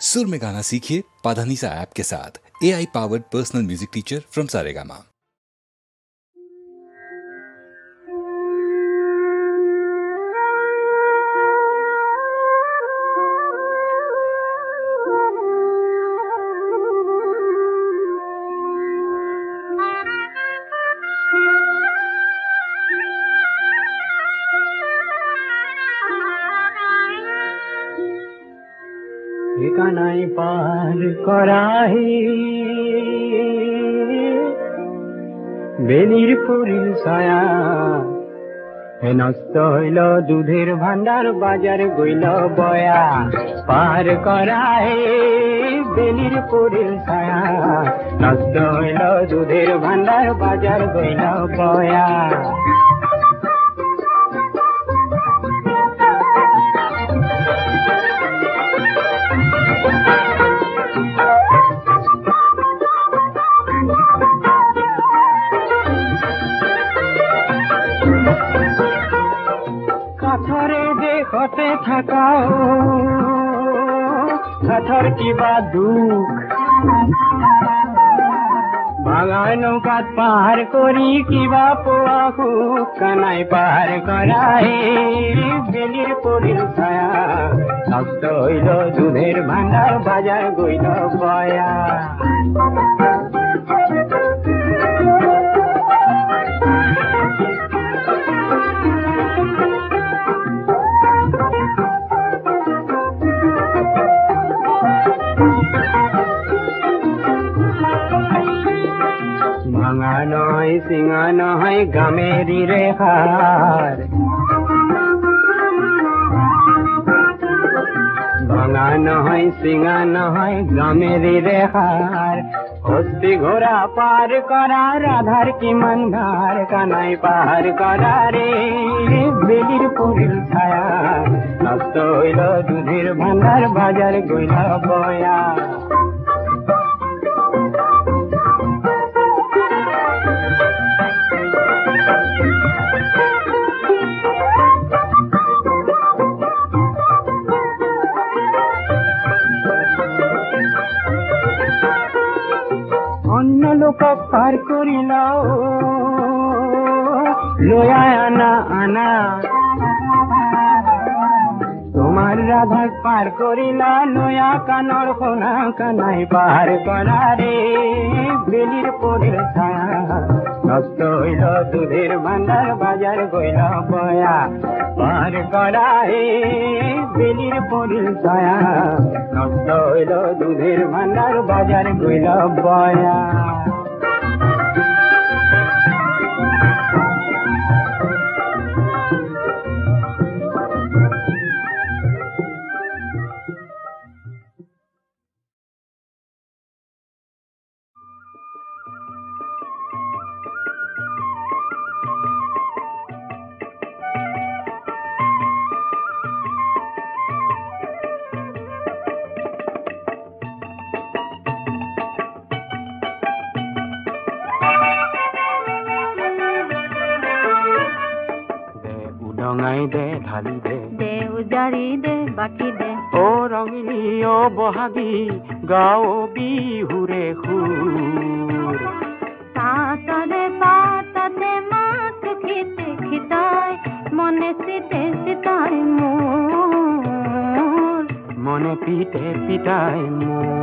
सुर में गाना सीखिए पाधानीसा ऐप के साथ। AI powered personal music teacher from Saregama. ঠিকানাই পার করাহি বেলির পুরীর ছায়া হে নষ্ট হইল দুধের ভান্ডার বাজার গইল বয়া পার করাহি বেলির পুরীর ছায়া নষ্ট হইল দুধের ভান্ডার বাজার গইল বয়া দেখতে থাকাও কাঠর কিবা দুখ ভাঙাই নৌকাত পার করি কিবা পোৱা সুখ কানাই পার করাই বেলির পরিল ছায়া নষ্ট হইল দুধের ভান্ডার বাজার গইল বয়া ভাঙা নয় সিঙা নয় গামেরি রেখার ভাঙা নয় সিঙা নয় গামেরি রেখার হস্তি ঘোড়া পার করা রাধার কি মন ভার কানাই পার করা রে বেলির পুরীর ছায়া নষ্ট হইল দুধের ভান্ডার বাজার গইল বয়া অন্য লোক পার করিলাও লয়া আনা আনা তোমার রাধা পার করিলা লয়া কানর কোনা কানাই পার করা রে বেলির পরের ছায়া নষ্ট হইল দুধের ভান্ডার বাজার গইল বয়া পার করা রে বেলির পরের ছায়া নষ্ট হইল দুধের ভান্ডার বাজার গইল বয়া উদঙাই দে ঢালি দে দে উজাৰি দে বাকি দে ও ৰঙিনী ও বহাগী গাও বিহুৰে সুৰ পাতৰে পাততে মাছ খিতে খিতাই মনে চিতে চিতাই মোৰ মনে পিতে পিতাই মোৰ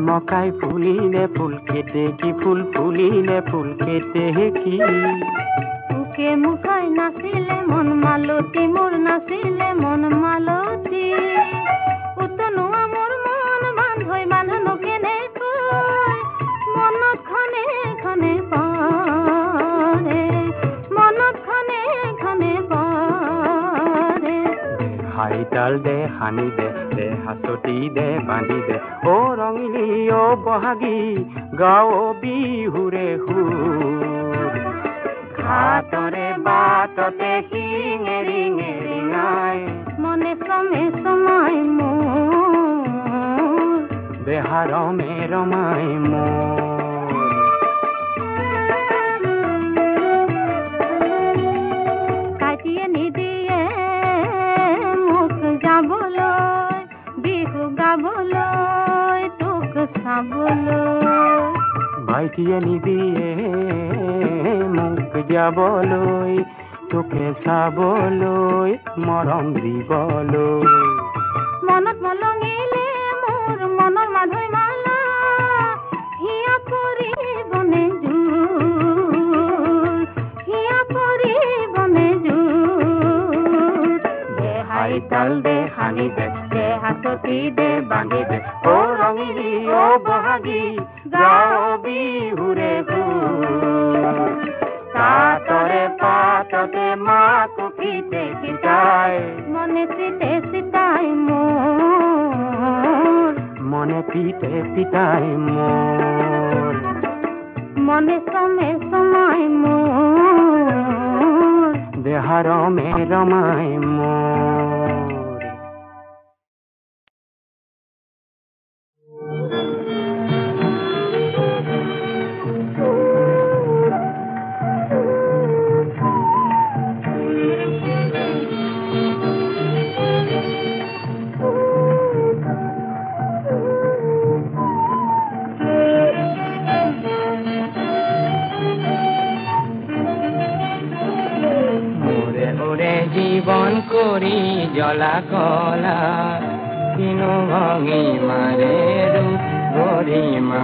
মকাই ফুলিলে ফুল খেতে কি ফুল ফুলিলে ফুল খেতে কি মুখে মুখাই নাচিলে মন মালতী মোৰ নাচিলে মন মালতী উতনোৱা মোৰ মন বান্ধৈ বান্ধনো কেনেকৈ মনত খনে খনে পৰে মনত খনে খনে পৰে হাইতাল দে হানি দে দে হাসতি দে বান্ধি দে ও ৰঙিলী ও বহাগী গাও বিহুৰে সুৰ ঘাটৰে বাটতে শিঙেৰি নেৰিঙাই মনে সমে সময় মোৰ দেহারমে রমাই মোর কাটিয়ে নিদিয়ে মুখ যাবলৈ বিহু গাবলৈ তোক চাবলৈ ভাইটিয়ে নিদিয়ে মুখ যাবলৈ তোকে চাবলৈ মৰম দিবলৈ মনত মলঙিলে মোৰ মনৰ মাধৈ মালা হিয়া পৰিবনে জোৰ হিয়া পৰিবনে জোৰ দেহাই তাল দে সানি দে হাততি দে বান্ধি দে অ ৰঙিলি অ বহাগী গাঁও বিহুৰে সুৰ তাতৰে পাততে মাকো পিতে পিতাই মনে চিতে চিতাই মোৰ মনে পিতে পিতাই মোৰ মনে সমে সময় মোৰ দেহাৰমে ৰমাই মোৰ জীবন কৰি জলা কলা কিনো ভঙি মাৰে ৰূপ গৰিমা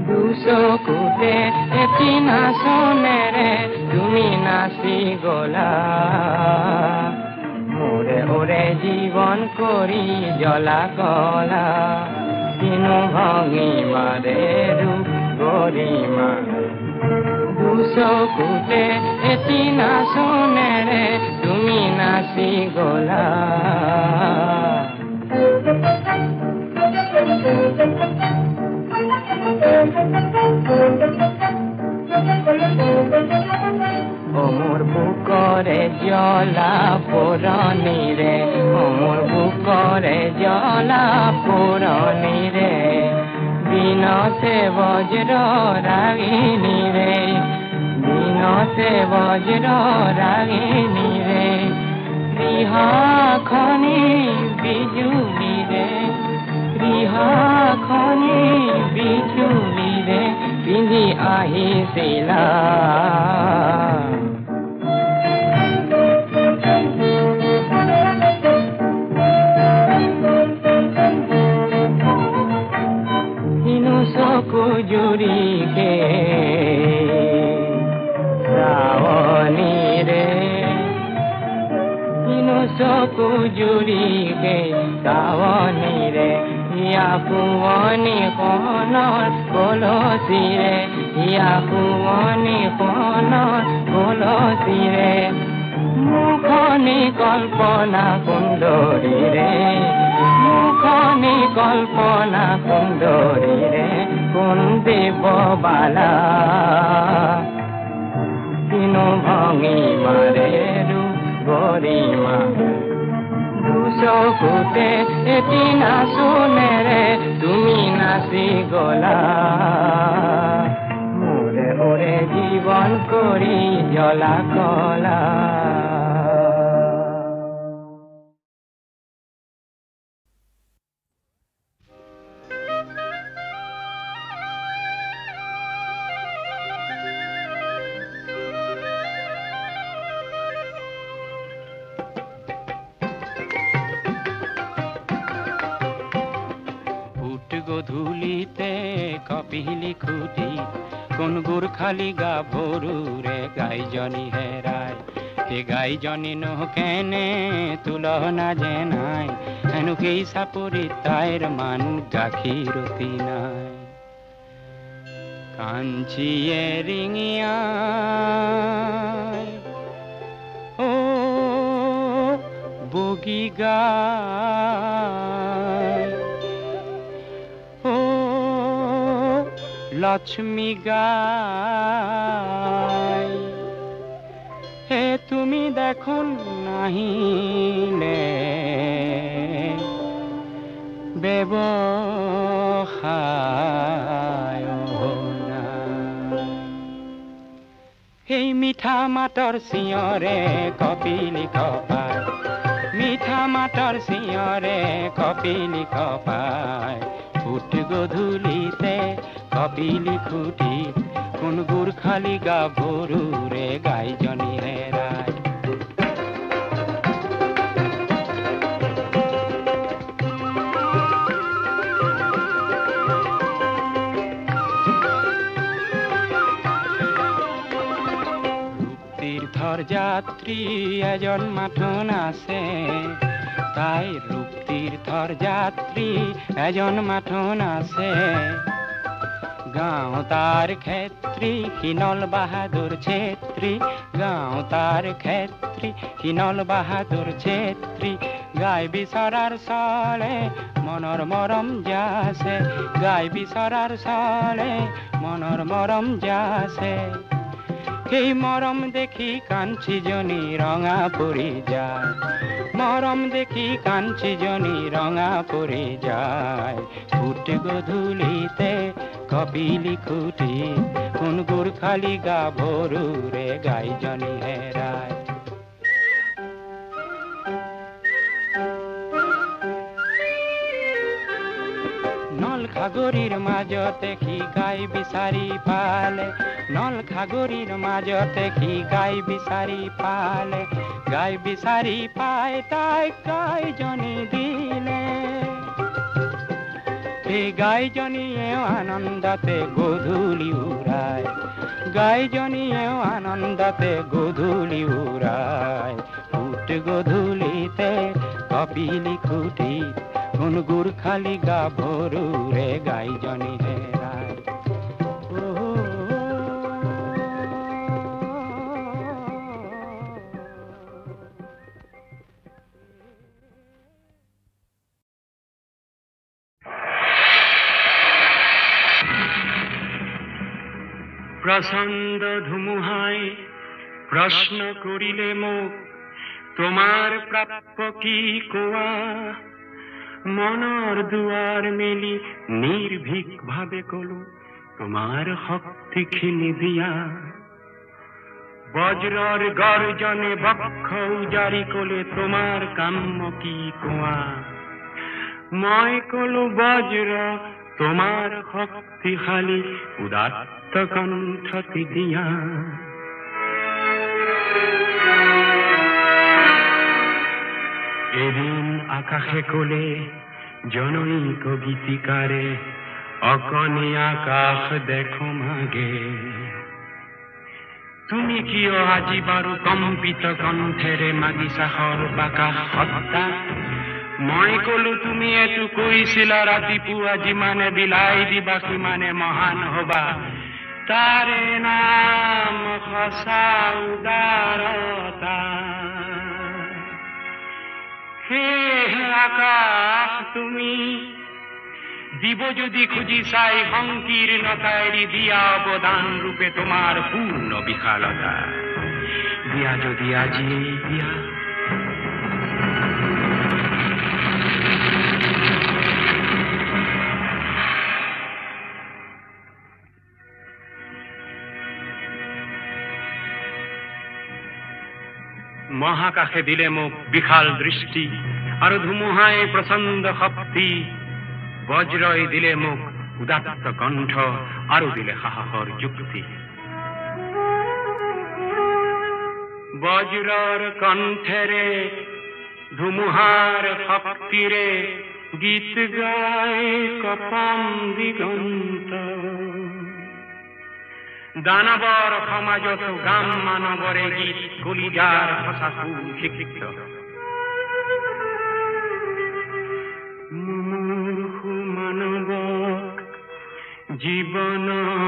দুচকুতে এটি নাচনেৰে তুমি নাচি গলা মোৰে ওৰে জীৱন কৰি জলা কলা কিনো ভঙি মাৰে ৰূপ গৰিমা দুচকুতে এটি নাচনেৰে তুমি নাচি গলা মোৰ বুকৰে জ্বলা পুৰণিৰে মোৰ বুকৰে জ্বলা পুৰণিৰে দিনতে বজ্ৰ ৰাগিনীৰে দিনতে বজ্ৰ ৰাগিনীৰে ৰিহাখনি বিজুলীৰে ৰিহাখনি বিজুলীৰে পিন্ধি আহিছিলা চকু জুৰিকে শ্ৰাৱণীৰে কিনো চকু জুৰিকে শ্ৰাৱণীৰে ইয়া পুৱনি কণৰ কলচীৰে ইয়া পুৱনি কণৰ কলচীৰে মুখনি কল্পনা সুন্দৰীৰে মুখনি কল্পনা সুন্দৰীৰে কোন দেৱ বালা কিনো ভঙি মাৰে ৰূপ গৰিমা দুচকুতে এটি নাচনেৰে তুমি নাচি গলা মোৰে ওৰে জীৱন কৰি জ্বলা কলা গধূলিতে কপিলি খুটি কোন গোৰ্খালি গাভৰুৰে গাইজনী হেৰাই সেই গাইজনী নহ কেনে তুলনা যে নাই হেনো সেই চাপৰি তাইৰ মান গাখীৰতি নাই কাঞ্চিয়ে ৰিঙিয়া ও বগী গায় লক্ষ্মী গায় হে তুমি দেখোন নাহিলে বেব মিঠা মাতৰ চিঞৰে কপিলি কপাই মিঠা মাতৰ চিঞৰে কপিলি কপাই ফুট গধূলিতে কপিলি খুটি কোন গোৰ্খালি গাভৰুৰে গাইজনী হেৰাই তীৰ্থৰ যাত্ৰী এজন মাথোন আছে তাই ৰূপ তীৰ্থৰ যাত্ৰী এজন মাথোন আছে গাঁও তাৰ ক্ষেত্ৰী কিনল বাহাদুৰ ছেত্ৰী গাঁও তাৰ ক্ষেত্ৰী কিনল বাহাদুৰ ছেত্ৰী গাই বিচৰাৰ চলে মনৰ মৰম যাছে গাই বিচৰাৰ চলে মনৰ মৰম যাছে সেই মৰম দেখি কাঞ্চীজনী ৰঙা পৰি যায় মৰম দেখি কাঞ্চীজনী ৰঙা পৰি যায় ফুট গধূলিতে কপিলি খুটি কোন গোৰ্খালি গাভৰুৰে গাইজনী হেৰাই নল খাগৰিৰ মাজতে সি গাই বিচাৰি পালে নল খাগৰিৰ মাজতে সি গাই বিচাৰি পালে গাই বিচাৰি পাই তাইক গাইজনী দিলে সেই গাইজনীয়েও আনন্দতে গধূলি উৰাই গাইজনীয়েও আনন্দতে গধূলি উৰাই ফুট গধূলিতে কপিলি খুটি কোন গোৰ্খালি গাভৰুৰে গাইজনী হেৰাই প্ৰচণ্ড ধুমুহাই প্ৰশ্ন কৰিলে মোক তোমাৰ প্ৰাপ্য কি কোৱা মনৰ দুৱাৰ মেলি নিৰ্ভীক ভাৱে কলো তোমাৰ শক্তিখিনি দিয়া বজ্ৰৰ গৰ্জনে বক্ষ উজাৰি কলে তোমাৰ কাম্য কি কোৱা মই কলো বজ্ৰ তোমাৰ শক্তিশালী উদাত্ত কণ্ঠটি দিয়া এদিন আকাশে কলে জনৈক গীতিকাৰে অকণি আকাশ দেখো মাগে তুমি কিয় আজি বাৰু কম্পিত কণ্ঠেৰে মাগিছা সৰ্বাকাশ সত্তা মই কলো তুমি এটো কৈছিলা ৰাতিপুৱা যিমানে বিলাই দিবা সিমানে মহান হবা তাৰে নাম সঁচা উদাৰতা হে আকাশ তুমি দিব যদি খুজি চাই সংকীৰ্ণতাইৰি দিয়া অৱদান ৰূপে তোমাৰ পূৰ্ণ বিশালতা দিয়া যদি আজি দিয়া মহাকাশে দিলে মোক বিশাল দৃষ্টি আৰু ধুমুহাই প্ৰচণ্ড শক্তি বজ্ৰই দিলে মোক উদাত্ত কণ্ঠ আৰু দিলে সাহসৰ যুক্তি বজ্ৰৰ কণ্ঠেৰে ধুমুহাৰ শক্তিৰে গীত গাই কপাম দিগন্ত দানৱৰ সমাজত গাম মানৱৰে গীত কলিজাৰ সঁচাকু শিক্ষিত মূৰ্খু মানৱক জীৱনৰ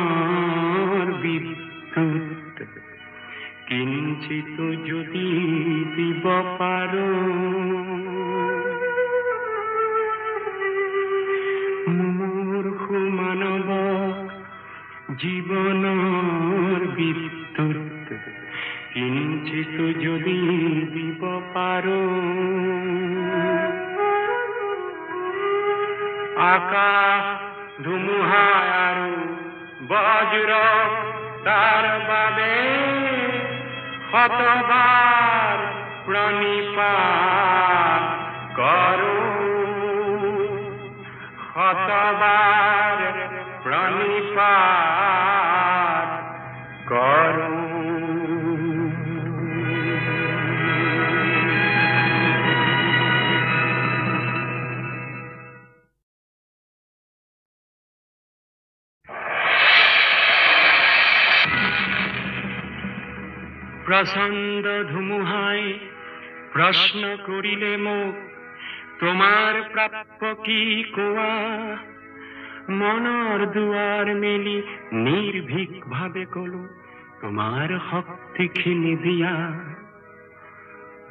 বিদ্যুৎ কিঞ্চিত যদি দিব পাৰো মূৰ্খু মানৱক জীবনৰ বিদ্যুৎ কিঞ্চিত যদি দিব পাৰো আকাশ ধুমুহা আৰু বজ্ৰ তাৰ বাবে শতবাৰ প্ৰণিপাত কৰো, শতবাৰ প্ৰণিপাত কৰো। প্ৰচণ্ড ধুমুহায় প্ৰশ্ন কৰিলে মোক, তোমাৰ প্ৰাপ্য কি কোয়া? মনৰ দুয়ার মেলি নির্ভীক ভাবে কলো, তোমার শক্তিখিনি দিয়া।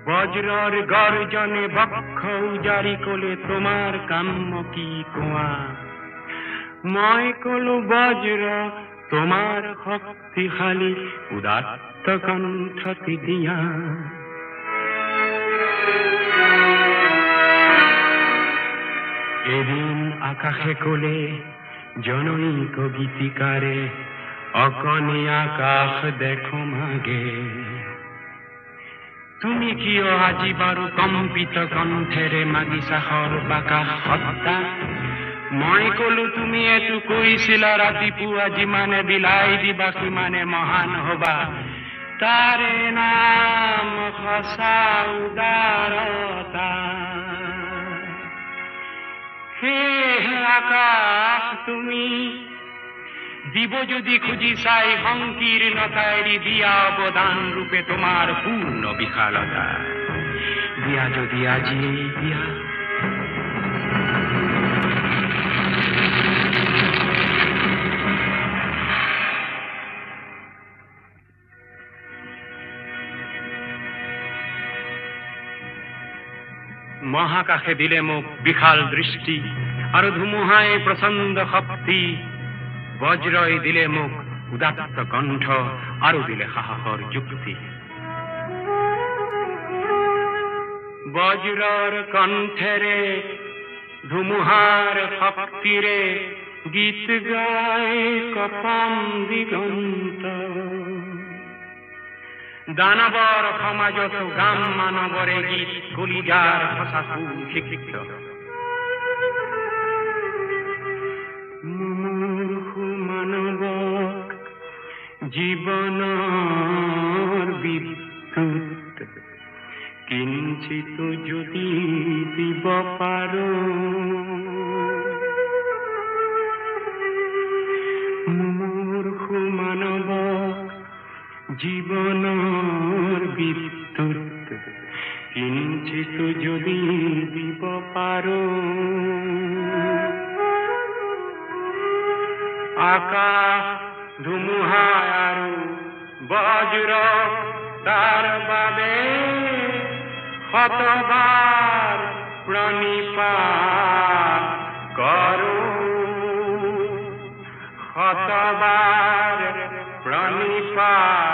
বজ্রর গর্জনে বক্ষ উজারি কলে, তোমার কাম্য কি কোয়া? মই কলো বজ্র তোমার শক্তিশালী উদাত্ত কণ্ঠটি দিয়া। এদিন আকাশে কোলে জনৈক গীতিকারে, অকনে আকাশ দেখো মাগে। তুমি কিয় আজি বাৰু কম্পিত কণ্ঠেৰে মাগিছা সৰ্বাকাশ হত্যা? মই কলো তুমি এইটো কৈছিলা ৰাতিপুৱা, যিমানে বিলাই দিবা সিমানে মহান হবা। তাৰে নাম সঁচা উদাৰতা। হে আকাশ তুমি দিব যদি খুঁজি চাই সংকীৰ্ণতাইৰি দিয়া অৱদান ৰূপে তোমাৰ পূৰ্ণ বিশালতা। দিয়া যদি আজি দিয়া। মহাকাশে দিলে মোক বিশাল দৃষ্টি, আৰু ধুমুহাই প্ৰচণ্ড শক্তি। বজ্ৰই দিলে মোক উদাত্ত কণ্ঠ, আৰু দিলে সাহসৰ যুক্তি। বজ্ৰৰ কণ্ঠেৰে ধুমুহাৰ শক্তিৰে গীত গায় কপাম দিগন্ত। দানৱৰ সমাজতো গাম মানৱৰে গীত, কলিজাৰ সঁচাকো শিক্ষিত। মূৰ্খু মানৱক জীৱনৰ বিদ্যুৎ কিঞ্চিত যদি দিব পাৰো। মূৰ্খু মানৱক জীবনৰ বিদ্যুৎ কিঞ্চিত যদি দিব পাৰো। আকাশ ধুমুহা আৰু বজ্ৰ তাৰ বাবে শতবাৰ প্ৰণিপাত কৰো, শতবাৰ প্ৰণিপাত